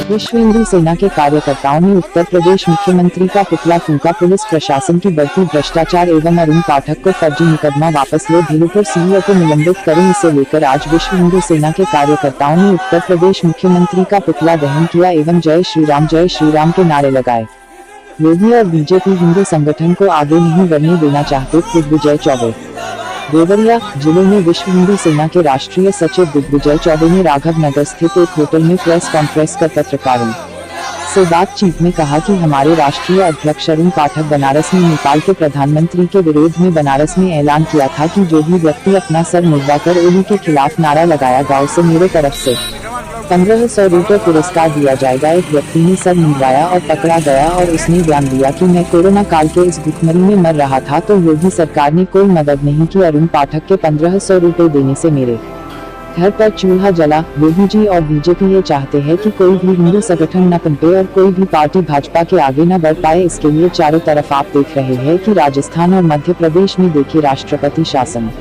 विश्व हिंदू सेना के कार्यकर्ताओं ने उत्तर प्रदेश मुख्यमंत्री का पुतला फूंका। पुलिस प्रशासन की बढ़ती भ्रष्टाचार एवं अरुण पाठक को फर्जी मुकदमा वापस ले भेलूपुर सीईओ को निलंबित करें, इसे लेकर आज विश्व हिंदू सेना के कार्यकर्ताओं ने उत्तर प्रदेश मुख्यमंत्री का पुतला दहन किया एवं जय श्री राम के नारे लगाए। योगी और बीजेपी हिंदू संगठन को आगे नहीं बढ़ने देना चाहते, दिग्विजय चौबे। देवरिया जिले में विश्व हिंदू सेना के राष्ट्रीय सचिव दिग्विजय चौबे ने राघव नगर स्थित एक होटल में प्रेस कॉन्फ्रेंस कर पत्रकारों से बातचीत में कहा कि हमारे राष्ट्रीय अध्यक्ष अरुण पाठक बनारस में नेपाल के प्रधानमंत्री के विरोध में बनारस में ऐलान किया था कि जो भी व्यक्ति अपना सर मुंडवाकर ओली के खिलाफ नारा लगाया गाँव से मेरे तरफ से 1500 रुपये पुरस्कार दिया जाएगा। एक व्यक्ति ने सर मुंडवाया और पकड़ा गया और उसने बयान दिया कि मैं कोरोना काल के इस भुखमरी में मर रहा था तो योगी सरकार ने कोई मदद नहीं की। अरुण पाठक के 1500 रुपये देने से मेरे घर पर चूल्हा जला। योगी जी और बीजेपी ये चाहते हैं कि कोई भी हिंदू संगठन न पनपे और कोई भी पार्टी भाजपा के आगे न बढ़ पाए। इसके लिए चारों तरफ आप देख रहे हैं कि राजस्थान और मध्य प्रदेश में देखिए राष्ट्रपति शासन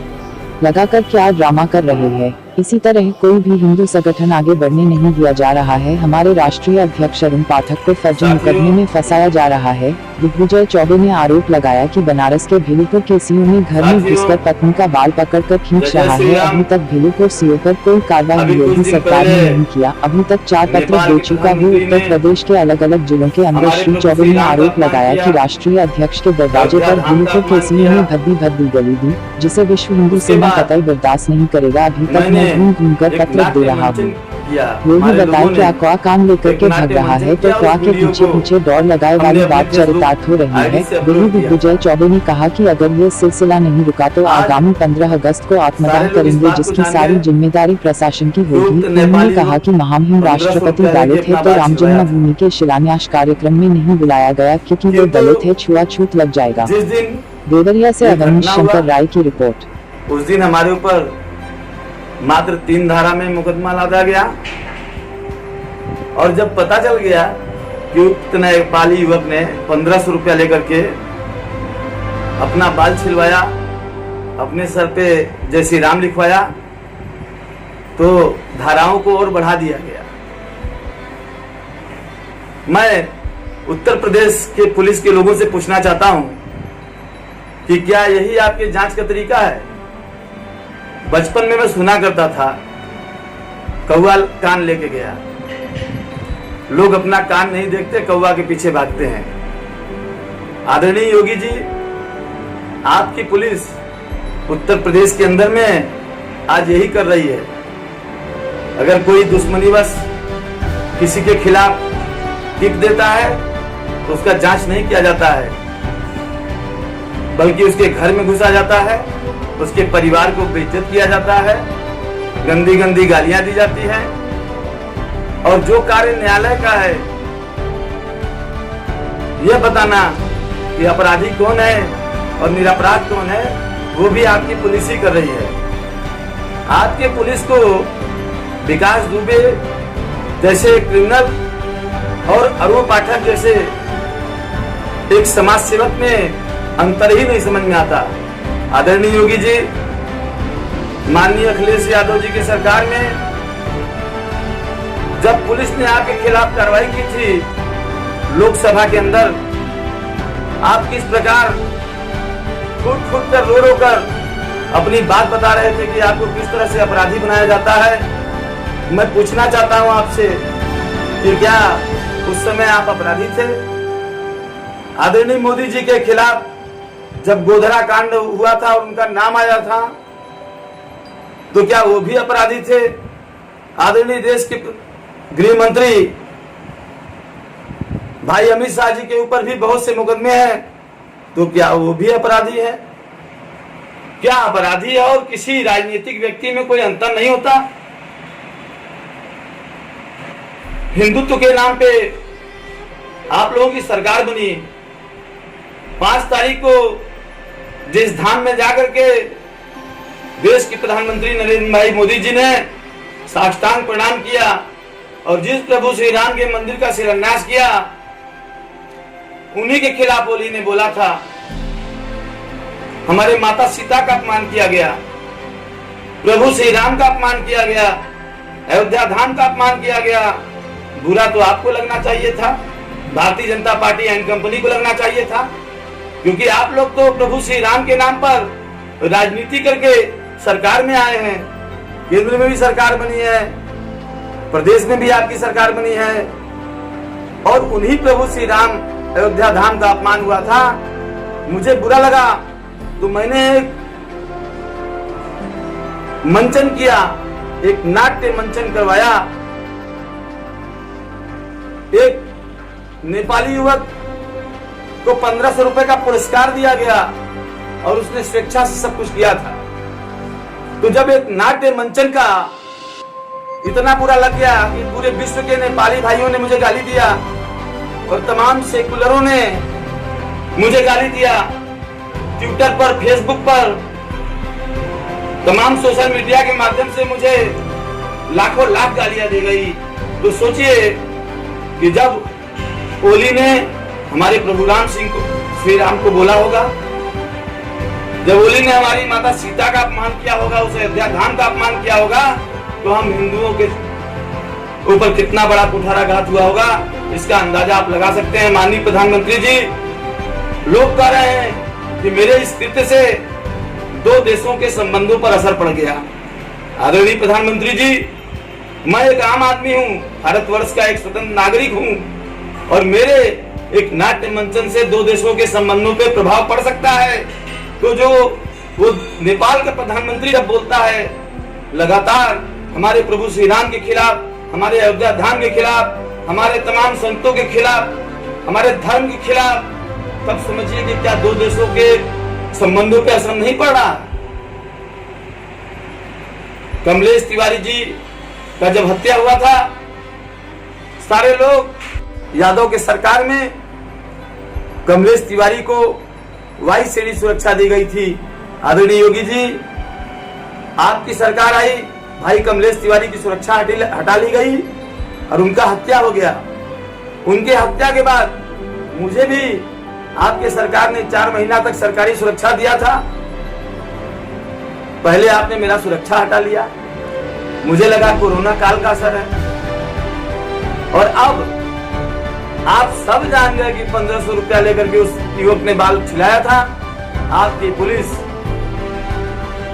लगाकर क्या ड्रामा कर रहे हैं। इसी तरह कोई भी हिंदू संगठन आगे बढ़ने नहीं दिया जा रहा है। हमारे राष्ट्रीय अध्यक्ष अरुण पाठक को फर्जी मुकदमे में फंसाया जा रहा है। दिग्विजय चौबे ने आरोप लगाया कि बनारस के भेलूपुर के सीओ ने घर में घुसकर पत्नी का बाल पकड़कर खींच रहा है। अभी तक भेलूपुर सीओ पर कोई कार्रवाई योगी सरकार ने नहीं किया। अभी तक 4 पत्र दे चुका हूँ। उत्तर प्रदेश के अलग अलग जिलों के अंदर श्री चौबे ने आरोप लगाया कि राष्ट्रीय अध्यक्ष के दरवाजे पर भेलूपुर के सीओ ने भद्दी गली दी, जिसे विश्व हिंदू सेना कतई बर्दाश्त नहीं करेगा। अभी तक मैं घूम कर पत्र दे रहा हूँ। योगी बताए क्या क्वा काम लेकर के भाग रहा है तो क्वा के पीछे दौड़ लगाए वाली बात चरितार्थ हो रही है। वही दिग्विजय चौबे ने कहा कि अगर ये सिलसिला नहीं रुका तो आगामी 15 अगस्त को आत्मदान करेंगे, जिसकी सारी जिम्मेदारी प्रशासन की होगी। उन्होंने कहा कि महामहिम राष्ट्रपति दलित है तो राम जन्मभूमि के शिलान्यास कार्यक्रम में नहीं बुलाया गया क्योंकि वो दलित है, छुआछूत लग जाएगा। देवरिया से अवनीश शंकर राय की रिपोर्ट। उस दिन हमारे ऊपर मात्र 3 धारा में मुकदमा लादा गया और जब पता चल गया कि उक्त नेपाली युवक ने 1500 रुपया लेकर के अपना बाल छिलवाया, अपने सर पे जय श्री राम लिखवाया, तो धाराओं को और बढ़ा दिया गया। मैं उत्तर प्रदेश के पुलिस के लोगों से पूछना चाहता हूं कि क्या यही आपके जांच का तरीका है? बचपन में मैं सुना करता था कौवा कान लेके गया। लोग अपना कान नहीं देखते, कौवा के पीछे भागते हैं। आदरणीय योगी जी, आपकी पुलिस उत्तर प्रदेश के अंदर में आज यही कर रही है। अगर कोई दुश्मनीवश किसी के खिलाफ टिप देता है तो उसका जांच नहीं किया जाता है, बल्कि उसके घर में घुसा जाता है, उसके परिवार को बेइज्जत किया जाता है, गंदी गालियां दी जाती हैं। और जो कार्य न्यायालय का है यह बताना कि अपराधी कौन है और निरपराध कौन है, वो भी आपकी पुलिस ही कर रही है। आपके पुलिस को विकास दुबे जैसे क्रिमिनल और अरुण पाठक जैसे एक समाज सेवक में अंतर ही नहीं समझ में आता। आदरणीय योगी जी, माननीय अखिलेश यादव जी की सरकार में जब पुलिस ने आपके खिलाफ कार्रवाई की थी लोकसभा के अंदर, आप किस प्रकार फुट कर रो कर अपनी बात बता रहे थे कि आपको किस तरह से अपराधी बनाया जाता है। मैं पूछना चाहता हूं आपसे कि क्या उस समय आप अपराधी थे? आदरणीय मोदी जी के खिलाफ जब गोधरा कांड हुआ था और उनका नाम आया था तो क्या वो भी अपराधी थे? आदरणीय देश के गृह मंत्री भाई अमित शाह जी के ऊपर भी बहुत से मुकदमे हैं, तो क्या वो भी अपराधी है? क्या अपराधी और किसी राजनीतिक व्यक्ति में कोई अंतर नहीं होता? हिंदुत्व के नाम पे आप लोगों की सरकार बनी। 5 तारीख को जिस धाम में जाकर के देश के प्रधानमंत्री नरेंद्र भाई मोदी जी ने साष्टांग प्रणाम किया और जिस प्रभु श्री राम के मंदिर का शिलान्यास किया, उन्हीं के खिलाफ ओली ने बोला था हमारे माता सीता का अपमान किया गया, प्रभु श्री राम का अपमान किया गया, अयोध्या धाम का अपमान किया गया। बुरा तो आपको लगना चाहिए था, Bharatiya Janata party and company को लगना चाहिए था, क्योंकि आप लोग तो प्रभु श्री राम के नाम पर राजनीति करके सरकार में आए हैं। केंद्र में भी सरकार बनी है, प्रदेश में भी आपकी सरकार बनी है, और उन्हीं प्रभु श्री राम अयोध्या धाम का अपमान हुआ था। मुझे बुरा लगा तो मैंने एक मंचन किया, एक नाट्य मंचन करवाया। एक नेपाली युवक को 1500 रुपए का पुरस्कार दिया गया और उसने स्वेच्छा से सब कुछ किया था। तो जब एक नाट्य मंचन का इतना बुरा लग गया कि पूरे विश्व के नेपाली भाइयों ने मुझे गाली दिया और तमाम सेकुलरों ने मुझे गाली दिया, ट्विटर पर, फेसबुक पर, तमाम सोशल मीडिया के माध्यम से मुझे लाखों लाख गालियां दी गई। तो सोचिए कि जब ओली ने हमारे प्रभु राम सिंह को, श्री राम को बोला होगा, जब ओली ने हमारी माता सीता का अपमान किया होगा, उस अयोध्या धाम का अपमान किया होगा, तो हम हिंदुओं के ऊपर कितना बड़ा कुठाराघात हुआ होगा, इसका अंदाजा आप लगा सकते हैं। माननीय प्रधानमंत्री जी, लोग कह रहे हैं कि मेरे इस कृत्य से दो देशों के संबंधों पर असर पड़ गया। आदरणीय प्रधानमंत्री जी, मैं एक आम आदमी हूँ, भारतवर्ष का एक स्वतंत्र नागरिक हूँ, और मेरे एक नाट्य मंचन से दो देशों के संबंधों पे प्रभाव पड़ सकता है। तो जो वो नेपाल का प्रधानमंत्री जब बोलता है लगातार हमारे प्रभु श्री राम के खिलाफ, हमारे अयोध्या धाम के खिलाफ, हमारे तमाम संतों के खिलाफ, हमारे धर्म के खिलाफ, तब समझिए कि क्या दो देशों के संबंधों पे असर नहीं पड़ रहा। कमलेश तिवारी जी का जब हत्या हुआ था, सारे लोग यादव के सरकार में कमलेश तिवारी को वाई श्रेणी सुरक्षा दी गई थी। आदरणीय योगी जी, आपकी सरकार आई, भाई कमलेश तिवारी की सुरक्षा हटा ली गई और उनका हत्या हो गया। उनके हत्या के बाद मुझे भी आपके सरकार ने 4 महीना तक सरकारी सुरक्षा दिया था। पहले आपने मेरा सुरक्षा हटा लिया, मुझे लगा कोरोना काल का असर है, और अब आप सब जान गए कि 1500 रुपया लेकर के उस युवक ने बाल छिलाया था। आपकी पुलिस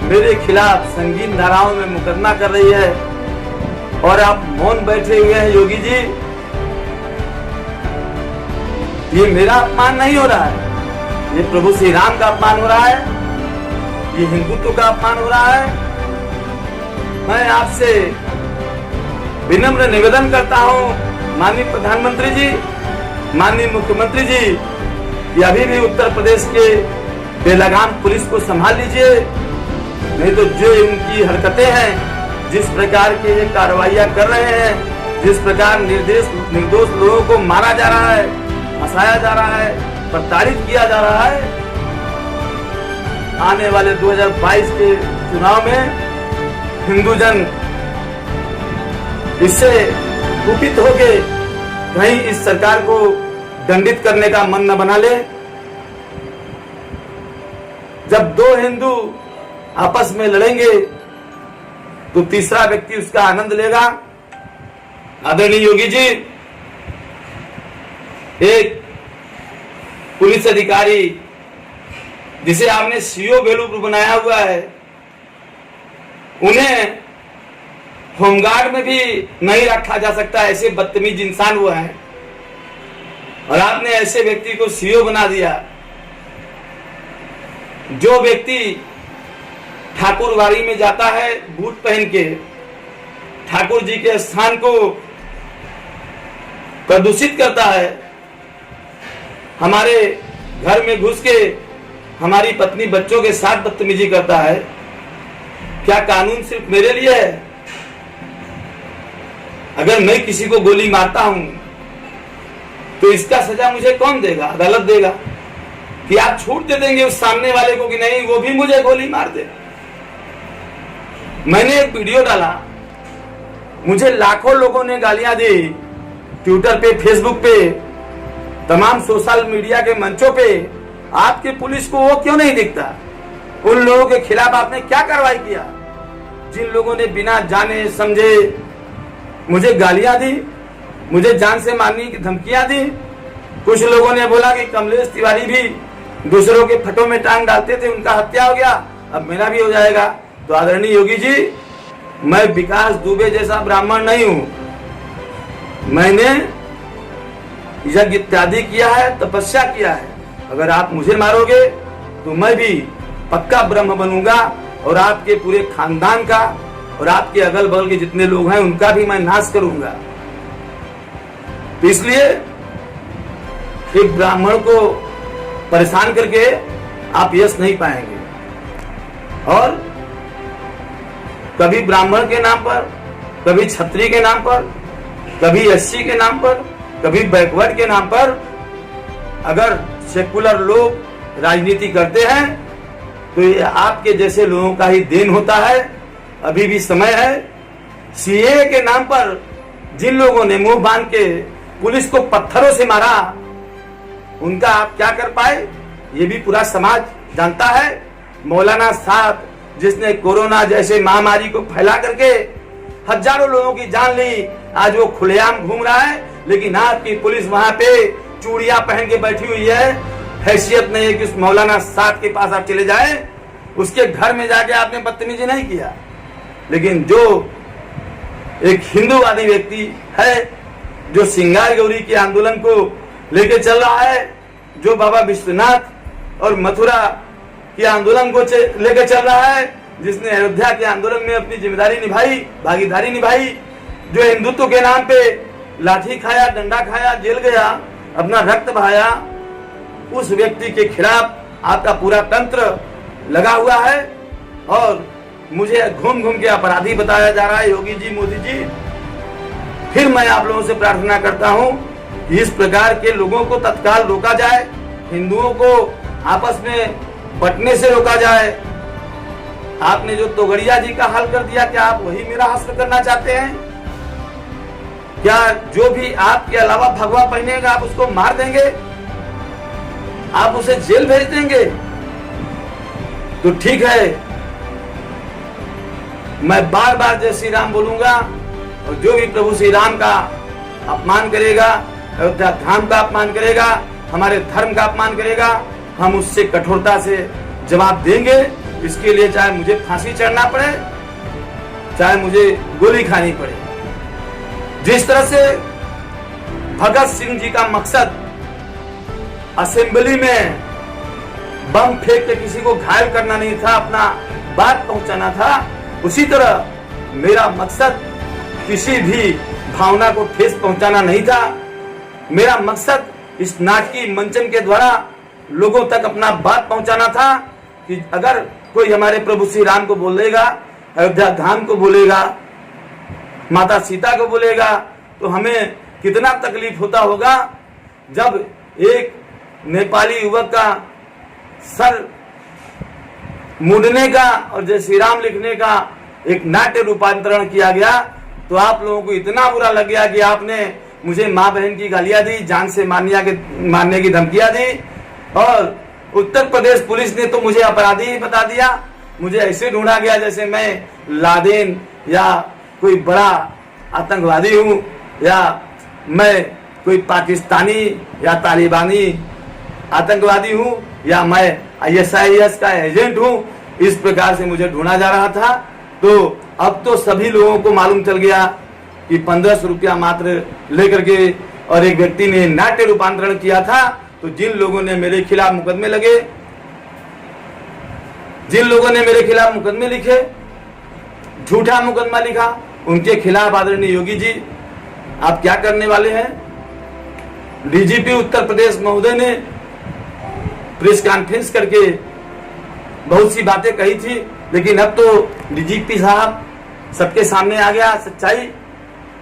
मेरे खिलाफ संगीन धाराओं में मुकदमा कर रही है और आप मौन बैठे हुए हैं। योगी जी, ये मेरा अपमान नहीं हो रहा है, ये प्रभु श्री राम का अपमान हो रहा है, ये हिंदुत्व का अपमान हो रहा है। मैं आपसे विनम्र निवेदन करता हूं, माननीय प्रधानमंत्री जी, माननीय मुख्यमंत्री जी, कि अभी भी उत्तर प्रदेश के बेलगाम पुलिस को संभाल लीजिए, नहीं तो जो उनकी हरकतें हैं, जिस प्रकार की ये कार्रवाइयां कर रहे हैं, जिस प्रकार निर्दोष लोगों को मारा जा रहा है, हंसाया जा रहा है, प्रताड़ित किया जा रहा है, आने वाले 2022 के चुनाव में हिंदूजन इससे कुपित होके कहीं इस सरकार को दंडित करने का मन न बना ले। जब दो हिंदू आपस में लड़ेंगे तो तीसरा व्यक्ति उसका आनंद लेगा। आदरणीय योगी जी, एक पुलिस अधिकारी जिसे आपने सीओ बेलूपुर बनाया हुआ है, उन्हें होमगार्ड में भी नहीं रखा जा सकता, ऐसे बदतमीज इंसान वो हैं, और आपने ऐसे व्यक्ति को सीओ बना दिया। जो व्यक्ति ठाकुरवाड़ी में जाता है बूट पहन के, ठाकुर जी के स्थान को प्रदूषित करता है, हमारे घर में घुस के हमारी पत्नी बच्चों के साथ बदतमीजी करता है, क्या कानून सिर्फ मेरे लिए है? अगर मैं किसी को गोली मारता हूं तो इसका सजा मुझे कौन देगा? अदालत देगा। कि आप छूट दे देंगे उस सामने वाले को कि नहीं वो भी मुझे गोली मार दे? मैंने एक वीडियो डाला, मुझे लाखों लोगों ने गालियां दी, ट्विटर पे, फेसबुक पे, तमाम सोशल मीडिया के मंचों पे। आपके पुलिस को वो क्यों नहीं दिखता? उन लोगों के खिलाफ आपने क्या कार्रवाई किया जिन लोगों ने बिना जाने समझे मुझे गालियां दी, मुझे जान से मारने की धमकियां दी। कुछ लोगों ने बोला कि कमलेश तिवारी भी दूसरों के फटों में टांग डालते थे, उनका हत्या हो गया, अब मेरा भी हो जाएगा। तो आदरणीय योगी जी, मैं विकास दुबे जैसा ब्राह्मण नहीं हूं। मैंने यज्ञ इत्यादि किया है, तपस्या किया है। अगर आप मुझे मारोगे तो मैं भी पक्का ब्रह्म बनूंगा और आपके पूरे खानदान का और आपके अगल बगल के जितने लोग हैं उनका भी मैं नाश करूंगा। तो इसलिए एक ब्राह्मण को परेशान करके आप यश नहीं पाएंगे। और कभी ब्राह्मण के नाम पर, कभी क्षत्रिय के नाम पर, कभी एससी के नाम पर, कभी बैकवर्ड के नाम पर अगर सेकुलर लोग राजनीति करते हैं तो ये आपके जैसे लोगों का ही देन होता है। अभी भी समय है। सीए के नाम पर जिन लोगों ने मुंह बांध के पुलिस को पत्थरों से मारा, उनका आप क्या कर पाए ये भी पूरा समाज जानता है। मौलाना साहब जिसने कोरोना जैसे महामारी को फैला करके हजारों लोगों की जान ली, आज वो खुलेआम घूम रहा है, लेकिन आपकी पुलिस वहां पे चूड़ियां पहन के बैठी हुई है। हैसियत नहीं है कि उस मौलाना साहब के पास आप चले जाएं, उसके घर में जाके आपने बदतमीजी नहीं किया। लेकिन जो एक हिंदूवादी व्यक्ति है जो सिंगार गौरी के आंदोलन को लेके चल रहा है, जो बाबा विश्वनाथ और मथुरा के आंदोलन को लेके चल रहा है, जिसने अयोध्या के आंदोलन में अपनी जिम्मेदारी निभाई, भागीदारी निभाई, जो हिंदुत्व के नाम पे लाठी खाया, डंडा खाया, जेल गया, अपना रक्त बहाया, उस व्यक्ति के खिलाफ आपका पूरा तंत्र लगा हुआ है और मुझे घूम घूम के अपराधी बताया जा रहा है। योगी जी, मोदी जी, फिर मैं आप लोगों से प्रार्थना करता हूं कि इस प्रकार के लोगों को तत्काल रोका जाए, हिंदुओं को आपस में बंटने से रोका जाए। आपने जो तोगड़िया जी का हल कर दिया, क्या आप वही मेरा हस्ल करना चाहते हैं? क्या जो भी आपके अलावा भगवा पहनेगा आप उसको मार देंगे, आप उसे जेल भेज देंगे? तो ठीक है, मैं बार बार जय श्री राम बोलूंगा और जो भी प्रभु श्री राम का अपमान करेगा, अयोध्या धाम का अपमान करेगा, हमारे धर्म का अपमान करेगा, हम उससे कठोरता से जवाब देंगे। इसके लिए चाहे मुझे फांसी चढ़ना पड़े, चाहे मुझे गोली खानी पड़े। जिस तरह से भगत सिंह जी का मकसद असेंबली में बम फेंक के किसी को घायल करना नहीं था, अपना बात पहुंचाना था, उसी तरह मेरा मकसद किसी भी भावना को ठेस पहुंचाना नहीं था। मेरा मकसद इस नाटकीय मंचन के द्वारा लोगों तक अपना बात पहुंचाना था कि अगर कोई हमारे प्रभु श्री राम को बोलेगा, अयोध्या धाम को बोलेगा, माता सीता को बोलेगा, तो हमें कितना तकलीफ होता होगा जब एक नेपाली युवक का सर मुड़ने का और जय श्री राम लिखने का एक नाट्य रूपांतरण किया गया। तो आप लोगों को इतना बुरा लग गया कि आपने मुझे माँ बहन की गालियां दी, जान से मारने की धमकियां दी, और उत्तर प्रदेश पुलिस ने तो मुझे अपराधी ही बता दिया। मुझे ऐसे ढूंढा गया जैसे मैं लादेन या कोई बड़ा आतंकवादी हूं, या मैं कोई पाकिस्तानी या तालिबानी आतंकवादी हूं, या मैं ISIS का एजेंट हूं। इस प्रकार से मुझे ढूंढा जा रहा था। तो अब तो सभी लोगों को मालूम चल गया कि 1500 रुपया मात्र लेकर के और एक व्यक्ति ने नाट्य रूपांतरण किया था। तो जिन लोगों ने मेरे खिलाफ मुकदमे लगे, जिन लोगों ने मेरे खिलाफ मुकदमे लिखे, झूठा मुकदमा लिखा, उनके खिलाफ आदरणीय योगी जी आप क्या करने वाले हैं? DGP उत्तर प्रदेश महोदय ने प्रेस कॉन्फ्रेंस करके बहुत सी बातें कही थी, लेकिन अब तो DGP साहब सबके सामने आ गया सच्चाई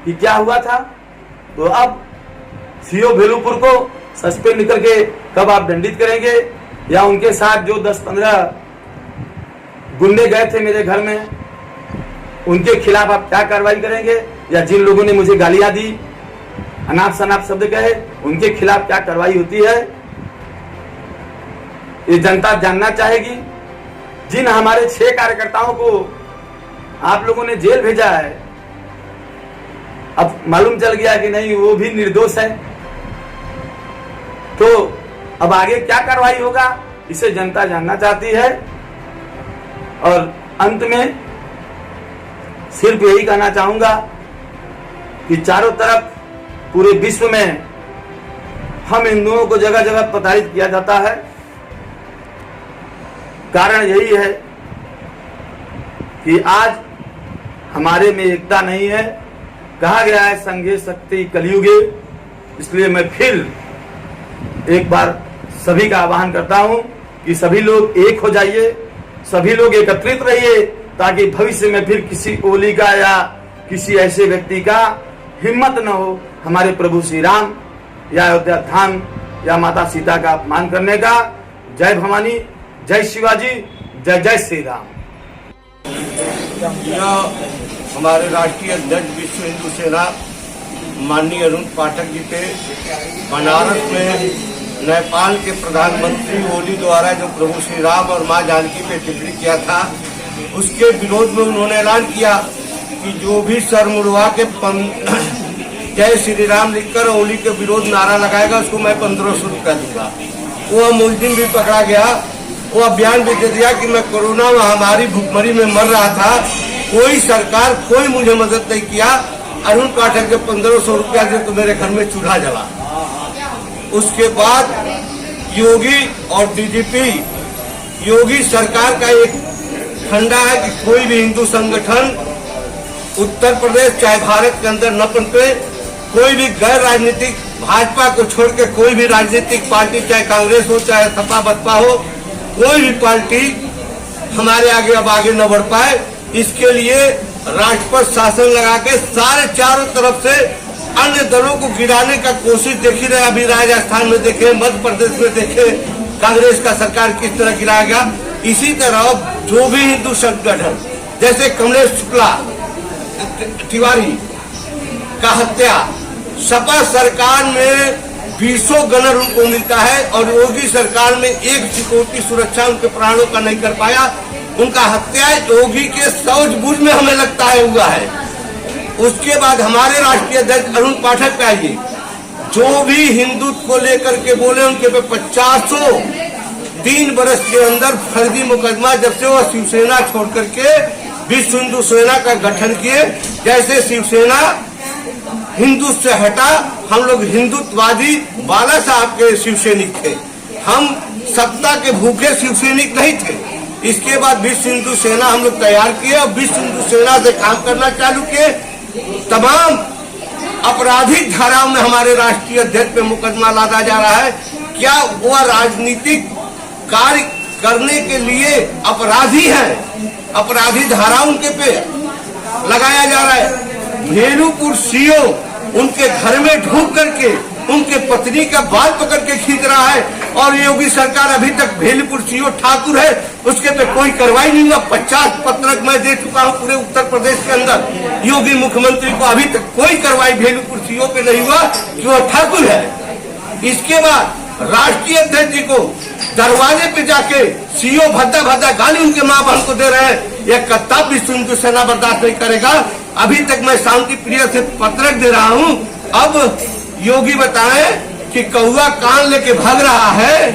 कि क्या हुआ था। तो अब CO भेलूपुर को सस्पेंड करके कब आप दंडित करेंगे, या उनके साथ जो 10-15 गुंडे गए थे मेरे घर में, उनके खिलाफ आप क्या कार्रवाई करेंगे, या जिन लोगों ने मुझे गालियां दी, अनाप शनाप शब्द कहे, उनके खिलाफ क्या कार्रवाई होती है, ये जनता जानना चाहेगी। जिन हमारे 6 कार्यकर्ताओं को आप लोगों ने जेल भेजा है, अब मालूम चल गया कि नहीं वो भी निर्दोष है, तो अब आगे क्या कार्रवाई होगा इसे जनता जानना चाहती है। और अंत में सिर्फ यही कहना चाहूंगा कि चारों तरफ पूरे विश्व में हम हिंदुओं को जगह जगह प्रताड़ित किया जाता है। कारण यही है कि आज हमारे में एकता नहीं है। कहा गया है संघे शक्ति कलयुगे, इसलिए मैं फिर एक बार सभी का आह्वान करता हूं कि सभी लोग एक हो जाइए, सभी लोग एकत्रित रहिए, ताकि भविष्य में फिर किसी ओली का या किसी ऐसे व्यक्ति का हिम्मत न हो हमारे प्रभु श्री राम या अयोध्या धाम या माता सीता का अपमान करने का। जय भवानी, जय शिवाजी, जय जय श्री राम। हमारे राष्ट्रीय अध्यक्ष विश्व हिंदू सेना माननीय अरुण पाठक जी के बनारस में नेपाल के प्रधानमंत्री ओली द्वारा जो प्रभु श्री राम और मां जानकी पे टिप्पणी किया था, उसके विरोध में उन्होंने ऐलान किया कि जो भी सर मुड़वा के जय श्री राम लिखकर ओली के विरोध नारा लगाएगा उसको मैं 1500 रुपया दूंगा। वो मुलजिम भी पकड़ा गया, वो बयान भी दे दिया कि मैं कोरोना महामारी भुखमरी में मर रहा था, कोई सरकार कोई मुझे मदद नहीं किया। अरुण पाठक के 1500 रुपया से तो मेरे घर में चूल्हा जला। उसके बाद योगी और डीजीपी योगी सरकार का एक फंडा है कि कोई भी हिंदू संगठन उत्तर प्रदेश चाहे भारत के अंदर न पनपे, कोई भी गैर राजनीतिक भाजपा को छोड़ के कोई भी राजनीतिक पार्टी चाहे कांग्रेस हो चाहे सपा बसपा हो, कोई भी पार्टी हमारे आगे अब आगे न बढ़ पाए। इसके लिए राष्ट्रपति शासन लगा के सारे चारों तरफ से अन्य दलों को गिराने का कोशिश देखी रहे। अभी राजस्थान में देखे, मध्य प्रदेश में देखे कांग्रेस का सरकार किस तरह गिराया गया। इसी तरह जो भी हिंदू संगठन जैसे कमलेश शुक्ला तिवारी का हत्या, सपा सरकार में 20 गनर उनको मिलता है और योगी सरकार में एक सिक्योरिटी सुरक्षा उनके प्राणों का नहीं कर पाया। उनका हत्या योगी के सूझबूझ में हमें लगता है हुआ है। उसके बाद हमारे राष्ट्रीय अध्यक्ष अरुण पाठक पे आइए, जो भी हिंदुत्व को लेकर के बोले उनके पे 3 बरस के अंदर फर्जी मुकदमा, जब से वो शिवसेना छोड़ करके विश्व हिंदू सेना का गठन किए। जैसे शिवसेना हिंदू से हटा, हम लोग हिंदुत्ववादी बाला साहब के शिवसैनिक थे, हम सत्ता के भूखे शिवसैनिक नहीं थे। इसके बाद विश्व हिंदू सेना हम लोग तैयार किए और विश्व हिंदू सेना से काम करना चालू किए। तमाम आपराधिक धाराओं में हमारे राष्ट्रीय अध्यक्ष पे मुकदमा लादा जा रहा है। क्या वह राजनीतिक कार्य करने के लिए अपराधी है? अपराधी धारा उनके पे लगाया जा रहा है। भेलूपुर सीओ उनके घर में ढूंढ करके उनके पत्नी का बाल पकड़ के खींच रहा है और योगी सरकार अभी तक भेलूपुर सीओ ठाकुर है, उसके पे कोई कार्रवाई नहीं हुआ। 50 पत्रक मैं दे चुका हूँ पूरे उत्तर प्रदेश के अंदर। योगी मुख्यमंत्री को अभी तक कोई कार्रवाई भेलूपुर सीओ पे नहीं हुआ कि वो ठाकुर है। इसके बाद राष्ट्रीय अध्यक्ष जी को दरवाजे पे जाके सीओ भद्दा भद्दा गाली उनके माँ बहन को दे रहे हैं। यह कत्ता विश्व हिंदू सेना बर्दाश्त नहीं करेगा। अभी तक मैं शांति प्रिय से पत्रक दे रहा हूँ। अब योगी बताए कि कौआ कान लेके भाग रहा है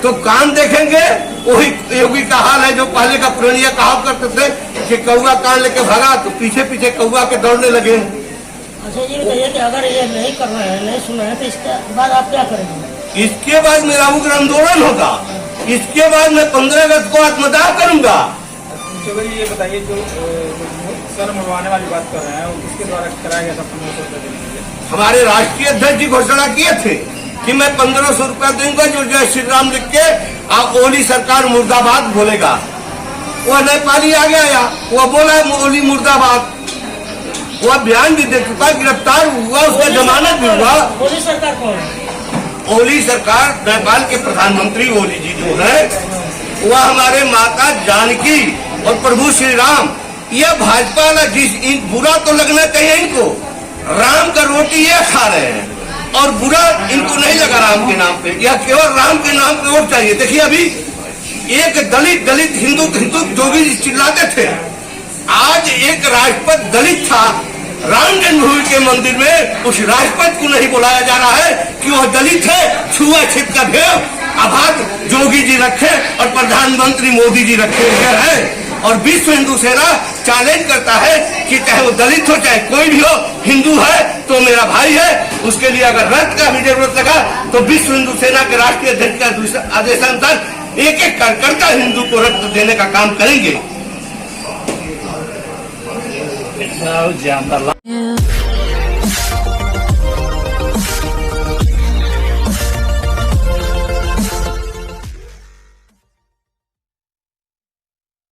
तो कान देखेंगे। वही योगी का हाल है जो पहले का पुरानिया कहा करते थे कि कौआ कान लेके भागा तो पीछे पीछे कौआ के दौड़ने लगे। अच्छा ये बताइए कि अगर ये नहीं कर रहे हैं, नहीं सुना है, तो इसके बाद आप क्या करेंगे? इसके बाद मेरा उग्र आंदोलन होगा। इसके बाद मैं 15 अगस्त को आत्मदाह करूंगा। ये बताइए जो सर मुड़वाने वाली बात कर रहे हैं वो किसके द्वारा कराया गया था? 1500 रुपये हमारे राष्ट्रीय अध्यक्ष जी घोषणा किए थे कि मैं 1500 रुपया दूंगा जो जय श्री राम लिख के आप ओली सरकार मुर्दाबाद बोलेगा। वह नेपाली आ गया, वह बोला ओली मुर्दाबाद, वह बयान भी दे चुका, गिरफ्तार हुआ, उसका जमानत भी हुआ। ओली सरकार कौन है? ओली सरकार नेपाल के प्रधानमंत्री ओली जी जो है वह हमारे माता जानकी और प्रभु श्री राम, यह भाजपा वाला जिस बुरा तो लगना चाहिए इनको, राम का रोटी ये खा रहे हैं और बुरा इनको नहीं लगा राम के नाम पे, यह केवल राम के नाम पे वोट चाहिए। देखिए अभी एक दलित हिंदू जो भी चिल्लाते थे, आज एक राष्ट्रपति दलित था राम जन्मभूमि के मंदिर में उस राष्ट्रपति को नहीं बुलाया जा रहा है कि वह दलित है, छुआछूत का भेद आभार जोगी जी रखे और प्रधानमंत्री मोदी जी रखे हुए हैं। और विश्व हिंदू सेना चैलेंज करता है कि चाहे वो दलित हो चाहे कोई भी हो, हिंदू है तो मेरा भाई है। उसके लिए अगर रक्त का भी जरूरत लगा तो विश्व हिंदू सेना के राष्ट्रीय अध्यक्ष का आदेशानुसार एक एक कार्यकर्ता हिंदू को रक्त देने का काम करेंगे।